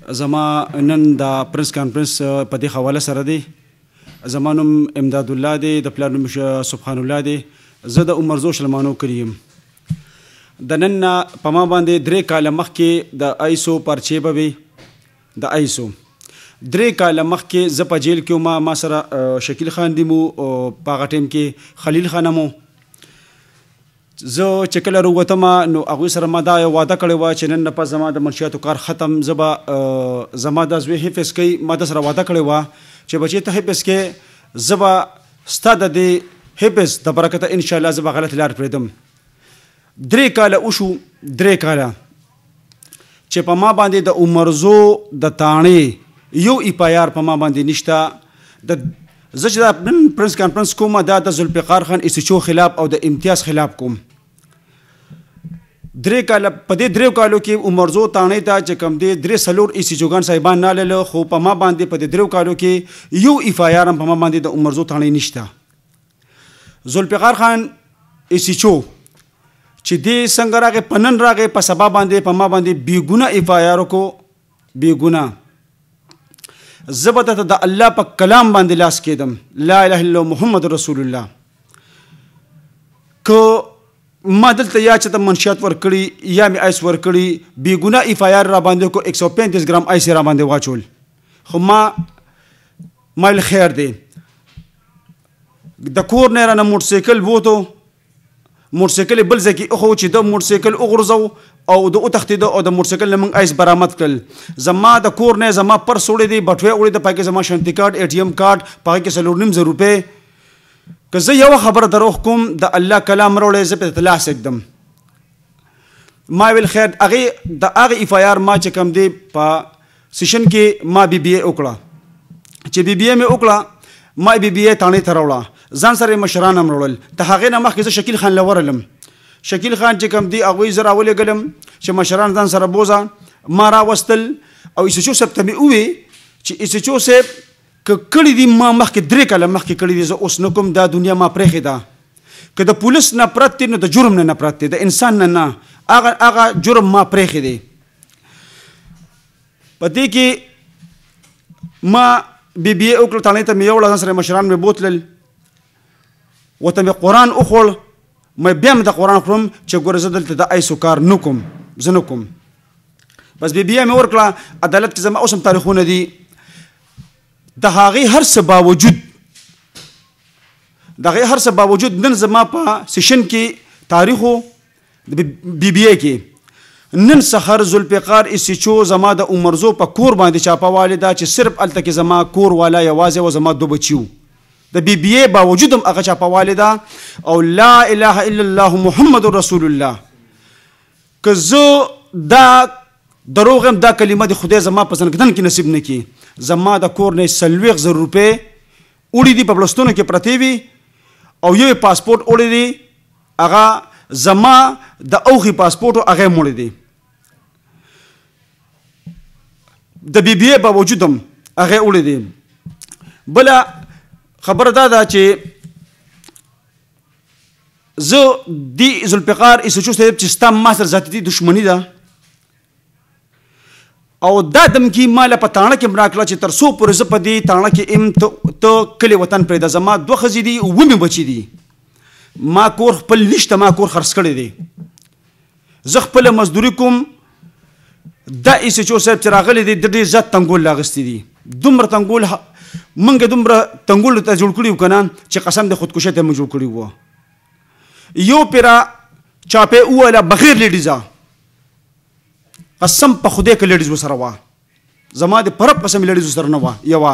زما نن د پرنس کانفرنس په دې حواله سره دی. زما نوم امداد الله دی، د پلار نوم سبحان الله دی. زه د عمرزو شلمانو کلی یم. د نن په ما باندې 3 کاله مخکې د ایسو پرچې به وي. د ایسو 3 کاله مخکې زه په جیل کې ما سره شکیل خان دی مو، په هغه ټایم کې خلیل خان مو. زه چې کله راووتم نو هغوی سره ما دا یو واده کړې وه چې نن نه پس زما د منشیاتو کار ختم، زه به زما دا زوی حفظ کوي. ما د سره واده کړې وه چې بچې ته حفظ کې، زه به ستا د دې حفظ د برکته انشاءالله زه به غلط لار پرېږدم. 3 کاله وشو، 3 کاله چې په ما باندې د عمرزو د تاڼې یو ایپایار په ما باندې نشته. زه چې دا نن پرنس کانفرنس کوم دا د ذوالفقار خان ایسچو خلاف او د امتیاز خلاف کوم. 3 کاله په دې 3 کالو کې عمرزو تاڼې ته چې کوم دی 3-4 ایسچوګان صاحبان ناله، خو په ما باندې په دې 3 کالو کې یو ایفایار هم په ما باندې د عمرزو تاڼې نشته. ذوالفقار خان ایسچو چې دې څنګه راغی، په نن راغی، په سبا باندې په ما باندې بېګونه ایفایار وکړو، بېګونه. زه به درته د الله په کلام باندې لاس کېدم، لا اله الا الله محمد رسول الله. که ما دلته یا چې ته منشیات ورکړي یا مې ایس ورکړي، بېګونه ایفایار را باندې کو 135 ګرام ایس را باندې واچول، خو ما ویل خیر دی. د کور نه رانه موټرسایکل بوتو، موټرسایکل یې بل ځای کې ایښو چې د موټرسایکل وغورځو او د وتښتېده او د موټرسایکل نه موږ ایس برآمد کړل. زما د کور نه زما پرس وړی دی، بټوې وړی ده، په هغې کې زما شنتي کارډ، ATM کارډ، په هغې کې 4.5 روپۍ. که زه یوه خبره دروغ کوم د الله کلام راوړی، زه پرې لاس ایږدم. ما ویل خیر. هغې د هغې ایفایار ما چې کوم دی په سیشن کې ما BBA وکړه. چې BBA مې وکړه، ما BBA تاڼې ته راوړه، ځان سره یې مشران هم راوړل. د هغې نه مخکې زه شکیل خان له ورغلم. شکیل خان چې کوم دی هغوی زه راولېږلم چې مشران ځان سره بوځه، ما راوستل او ایسچو صاحب ته مې وویل چې ایسچو صاحب که کړي دي ما مخکې 3 کاله مخکې کړي دي، زه اوس نه کوم، دا دنیا ما پرېښې ده. که د پولیس نفرت دی نو د جرم نه نفرت دی، د انسان نه نه، هغه جرم ما پرېښې دی. په دې کې ما BBA وکړه، تاڼې ته مې یوړه، ځان سره مشران مې بوتلل، ورته مې قرآن وخوړ. مې بیا مې د قرآن خورم چې ګوره زه دلته د ایسو کار نه کوم، زه نه کوم. بس BBA مې ورکړه. عدالت کې زما اوس هم تاریخونه دي. د هغې هر څه باوجود، د هغې هر څه باوجود نن زما په سیشن کې تاریخو د BBA کې نن سحر ذوالفقار ایسچو زما د عمرزو په کور باندې چاپهوالې ده چې صرف هلته کې زما کور والا یوازې و، زما 2 بچي وو. د BBA باوجود هم هغه چاپهوالې ده او لا اله الا الله محمد رسول الله. که زه دا دروغ هم دا کلمه د خدای زما په زنګدن کې نصیب نه کړي، زما د کور نه 40,000 روپۍ وړي دي، په بلستونو کې پرتې وي، او یو پاسپورټ وړی دی، هغه زما د اوښي پاسپورټ هغه یې وړی دی. د BBA باوجود هم هغه وړی دی. بله خبره دا ده چې زه د ذوالفقار ایسچو صاحب چې ستا ما سره ذاتي دښمني ده او دا دمکي ما له په تاڼه کې راکړه چې تر څو پورې زه په دې تاڼه کې ته کلي وطن پرېږده. زما 2 ښځې دي، 7 مې بچي دي. ما کور خپل نشته، ما کور خرڅ کړی دی. زه خپله مزدوري کوم. دا ایسچو صاحب چې راغلی دی د ډېر زیات تنګول راغستی دي. دومره تنګول موږ دومره تنګول ته جوړ کړي وو که نه چې قسم د خودکشۍ ته موږ جوړ کړي وو. یو پیره چاپې وویله بغیر لیډیزه، قسم په خدای که لیډیز ورسره وه، زما د پرب قسم لیډیز ورسره نه وه. یوه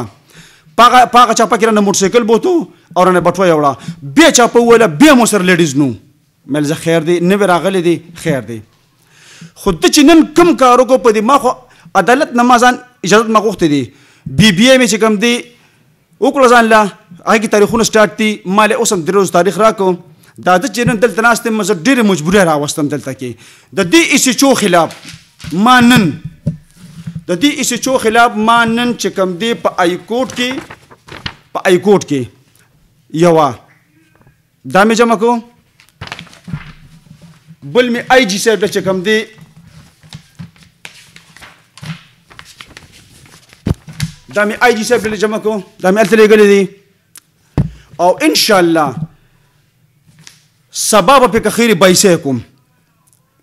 په هغه چاپه کې رانه موټرسایکل بوتو او رانه بټوه یې وړه. بیا چاپه وویله بیا مو سره لیډیز نو. مې ویل زه خیر دی، نوې راغلی دی، خیر دی. خو ته چې نن کوم کار وکړو په دې، ما خو عدالت نه ما ځان اجازت ما غوښتی دی. BBA مې چې کوم دی وکړه ځان له، هغې کې تاریخونه سټارټ دي. ما له اوس هم 3 ورځو تاریخ راکړو. دا ده چې نن دلته ناست یم، زه ډېرې مجبورۍ راوستم دلته کې د دې ایسچو خلاف. ما نن د دې ایسچو خلاف ما نن چې کوم دی په آی کورټ کې یوه دا مې جمع کړو، بل مې IG صاحب ته چې کوم دی دا مې آی جي صاحب له جمع کو دا مې هلته لېږلي دي او انشاءالله سبا به پکې خیرې بایسې کوم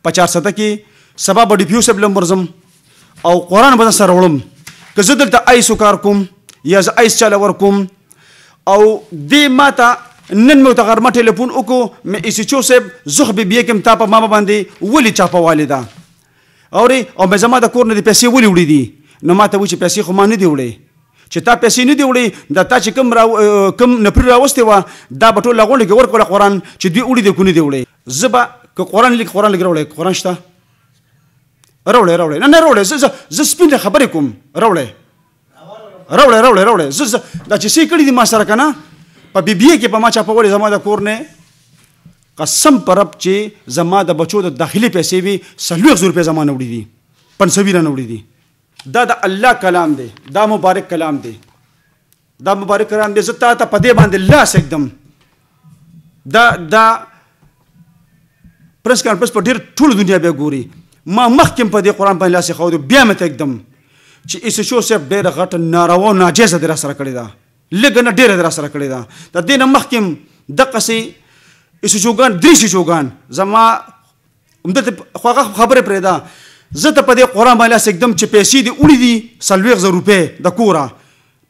په 400 کې سبا به ډي پي او صاحب له ورځم او قرآن به سره وړم که زه دلته آیسو کار کوم یا زه آیس چاله ورکوم او دې ماته نن مې ورته غرمه ټلیفون وکړو مې ایس ایچ او صاحب زه خو بیا کې م تا په ما باندې ولې چاپوالې ده اورې او مې زما د کور نه دې پیسې ولې وړي دي نو ما ته وایي چې پیسې خو ما نه دي وړې چې تا پیسې نه دي وړې دا تا چې کوم نفري راوستې وه دا به ټول غونډه کې ورکړله قرآن چې دوی وړي دي کو نه دي وړې زه به که قرآن لیک راوړی قرآن شته راوړی نه راوړی زه سپینې خبرې کوم راوړی زه دا چې څه کړي دي ما سره که نه په بي بي اے کې په ما چاپولې زما د کور نه قسم په رب چې زما د بچو د داخلي پیسې وي 40 روپۍ زما نه وړي دي 500 رانه وړي دي دا د الله کلام دی دا مبارک کلام دی زه تا ته په دې باندې لاس اکدم دا پریس کانفرنس په ډېر ټوله دنیا بیا ګوري ما مخکې په دې قرآن باندې لاس ایښودی بیا مې ته اکدم چې ایس ایچ او صاحب ډېره غټه ناروا او ناجیزه دې راسره کړې ده لږه نه ډېره دې راسره کړې ده د دې نه مخکې دقسې ایس ایچ اوګان 3 ایس ایچ اوګان زما همدلته خواږه خبرې پرېږده زه ته په دې قرآن باندې لاس اکدم چې پیسې دې وړي دي 40 روپۍ د کوره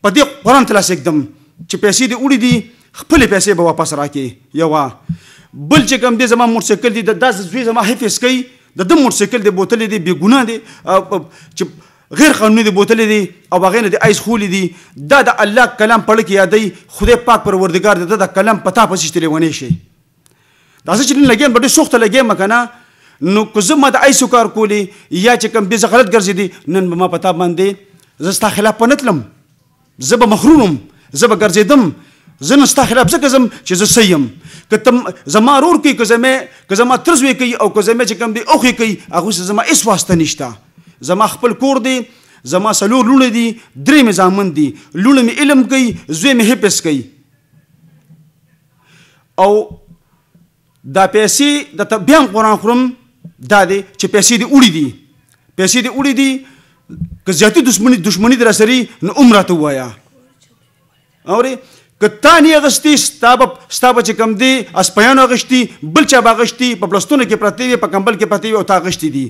په دې قرآن ته لاس اکدم چې پیسې دې وړي دي خپلې پیسې به واپس راکړې یوه بل چې کوم دی زما موټرسایکل دی دا زوی زما حفظ کوي د ده موټرسایکل دی بوتلې دی بې ګناه دی چې غیر قانوني دی بوتلې دي او هغې نه د آیس خولې دي دا د الله کلام پړه کې یادوي خدای پاک پروردګار د ده د کلام په تا پسې چې لیونی شي دا زه چې نن لګیم به ډېر سوخته لګیم که نه نو که زه ما د آیسو کار کولی یا چې کوم بې زه غلط ګرځېدي نن به ما په تا باندې زه ستا خلاف به نه تلم زه به محروم زه به ګرځېدم زه نن ستا خلاف ځکه ځم چې زه څه یم که ته زما ورور کوي که زما ترزوی کوي او که زما چې کوم دی اوښې کوي هغوی سره زما هېڅ واسطه نشته زما خپل کور دی زما 4 لوڼې دي 3 مې زامن دي لوڼې مې علم کوي زوی مې حفظ کوي او دا پیسې درته بیا هم قرآن خورم دا دی چې پیسې دې وړي دي که زیاتې دشمني در سري نو هم راته ووایه اورې که تا نه اغوستي ستا به چې کوم دی اسپیانو اغوستي بل چا به اغوستي په بلستونه کې پرتې وي په کمبل کې پرتې وي او تا اغوستي دي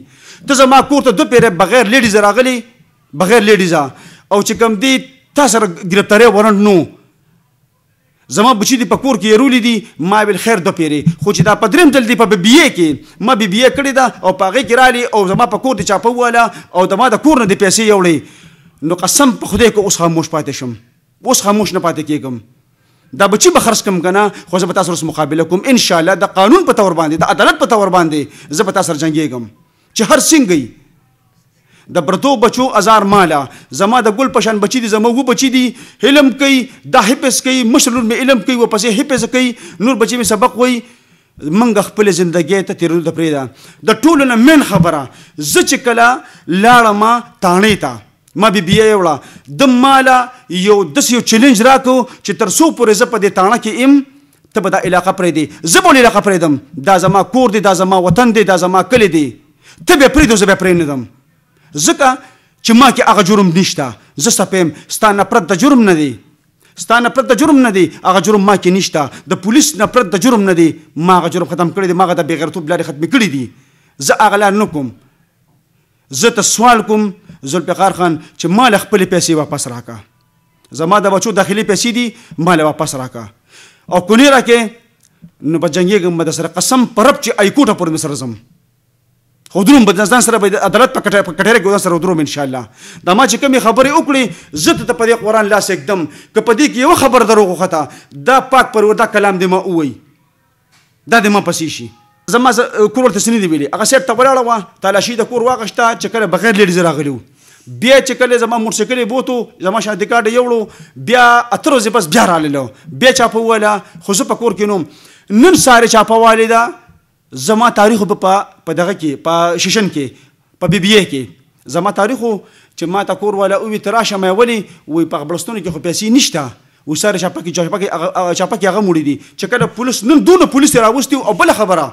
ته زما کور ته 2 پیرې بغیر لیډیزه راغلي بغیر لیډیزه او چې کوم دی تا سره ګرفتاري وارنټ نو زما بچی دی په کور کې یې رولي دي ما بالخیر 2 پیرې خو چې دا په درېم ځل دی په بي بي اے کې ما بي بي اے کړې ده او په هغې کې رالي او زما په کور دې چاپه وواله او زما د کور نه دې پیسې یوړې نو قسم په خدای که اوس خاموش پاتې شم اوس خاموش نه پاتې کېږم دا بچی به خرڅ کم که نه خو زه به تا سره مقابله کوم انشاءالله د قانون په طور باندې د عدالت په طور باندې زه به تا سره جنګېږم چې هر څنګه د پرتو بچو 1000 ماله زما د ګل پشان بچی دي زما وو بچی دي علم کوي دا حفظ کوي مشر لور مې علم کوي ورپسې حفظ کوي نور بچی مې سبق وایي منګه خپل زندګۍ ته تېرېدو ته پرېږده د ټولو نه مین خبره زه چې کله لاړم تاڼۍ ته ما بي بي اے وړه د ماله داسې یو چیلنج راکړو چې تر څو پورې زه په دې تاڼه کې یم ته به دا علاقه پرېږدې زه به ولې علاقه پرېږدم دا زما کور دی دا زما وطن دی دا زما کلی دی ته بیا پرېږدو زه بیا پرېنږدم ځکه چې ما کې هغه جرم نشته زه سپیم ستا نفرت د جرم نه دی هغه جرم ما کې نشته د پولیس نفرت د جرم نه دی ما هغه جرم ختم کړی دی ما هغه د بېغیرتوب لارې ختمې کړي دي زه هغه لار نه کوم زه ته سوال کوم ذوالفقار خان چې مال خپلې پیسې واپس راکړه زما د بچو داخلي پیسې دي مال واپس راکړه او که نه راکړې نو به جنګېږم به در سره قسم په رب چې ایکوټه پورې مې سره ځم خو دروم به ځان سره به د عدالت په کټهره کې ځان سره ودروم انشاءالله دا ما چې کومې خبرې وکړې زه ته په دې قرآن لاس اکدم که په دې کې یوه خبره دروغ وخته دا پاک پروردګار کلام دې ما ووایي دا دې ما پسې شي زما کور ورته څه نه دي ویلي هغه صاحب ته ولاړه وه تالاشي د کور واخیسته چې کله بغیر لیډیزه راغلي وو بیا چې کله زما موټرسایکل یې بوتو زما شناختي کارډ یې یوړو بیا 8 ورځې پس بیا راللو بیا چاپه وویله خو زه په کور کې نوم نن سارې چاپه والې ده زما تاریخ په دغه کې په شیشن کې په بي بي اے کې زما تاریخو چې ما ته کور والا ووي ته راشه مې ولې وایي په بلستونو کې خو پیسې نشته و سارې چاپه کې هغه موړي دي چې کله پولیس نن دونه پولیس یې راوستي او بله خبره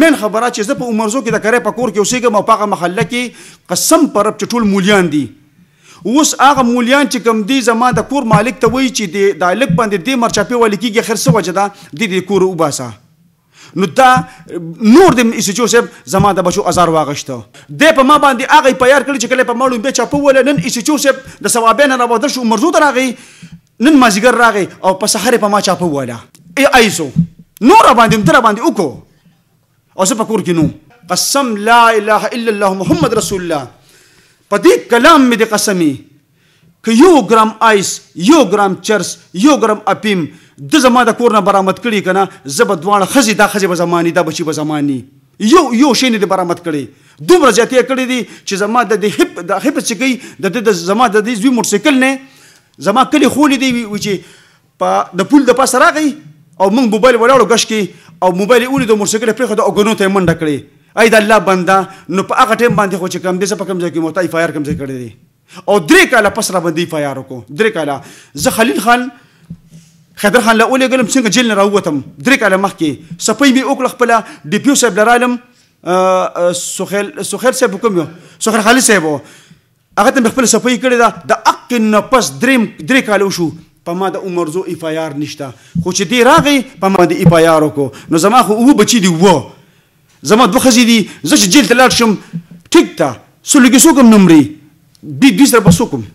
مین خبره چې زه په عمرزو کې د کرۍ په کور کې اوسېږم او په هغه محله کې قسم په رب چې ټول مولیان دي اوس هغه مولیان چې کوم دي زما د کور مالک ته وایي چې د هلک باندې دې مرچاپې والي کېږي اخر څه وجه ده د کور وباسه. نو دا نور د ایس ایچ او صاحب زما د بچو ازار واغشته دی په ما باندې هغه یې پیار کړي چې کله په ماړو بیا چاپه وله نن ایس ایچ او صاحب د ثوابین نه رابدل شو مرزو ته راغی نن مازدیګر راغی او په سحر په ما چاپه وله ایسو نور باندې در باندې وکړو او زه په کور کې نو قسم لا اله الا الله محمد رسول الله په دې کلام مې د قسمي که یو ګرام آیس یو ګرام چرس یو ګرام اپیم د زما د کور نه برآمد کړي که نه زه به دواړه ښځې دا ښځې به زماني دا بچي به زماني یو شی نه دې برآمد کړی دومره زیات یې کړی دي چې زما د حفظ چې کوي د زما د دې زوی موټرسایکل نه زما کلي خولې دی وي چې په د پول د پاسه راغی او موږ موبایل ولاړو ګش کې او موبایل یې ولیدو موټرسایکل یې پرېښود او ګنو ته یې منډه کړې ای د الله بنده نو په هغه ټایم باندې خو چې کوم دی زه په کوم ځای کې مو ته اف آی آر کوم ځای کړی دی او 3 کاله پس را باندې اف آی آر وکړو 3 کاله زه خلیل خان خیدر خان له ولېږلم څنګه جیل نه راووتم 3 کاله مخکې صفۍ مې وکړه خپله ډي پي او صاحب لرالم سخیل صاحب کوم یو سخیل خالد صاحب هغه ته مې خپله صفۍ کړې ده د حق نه پس 3 کاله وشو په ما د عمرزو اف آی آر نشته خو چې دی راغی په ما د اف آی آر وکړو نو زما خو اوه بچي دي زما 2 ښځې دي زه چې جیل ته لاړ شم ټیک ده څو لږې څوک هم نه مري دوی سره به څوک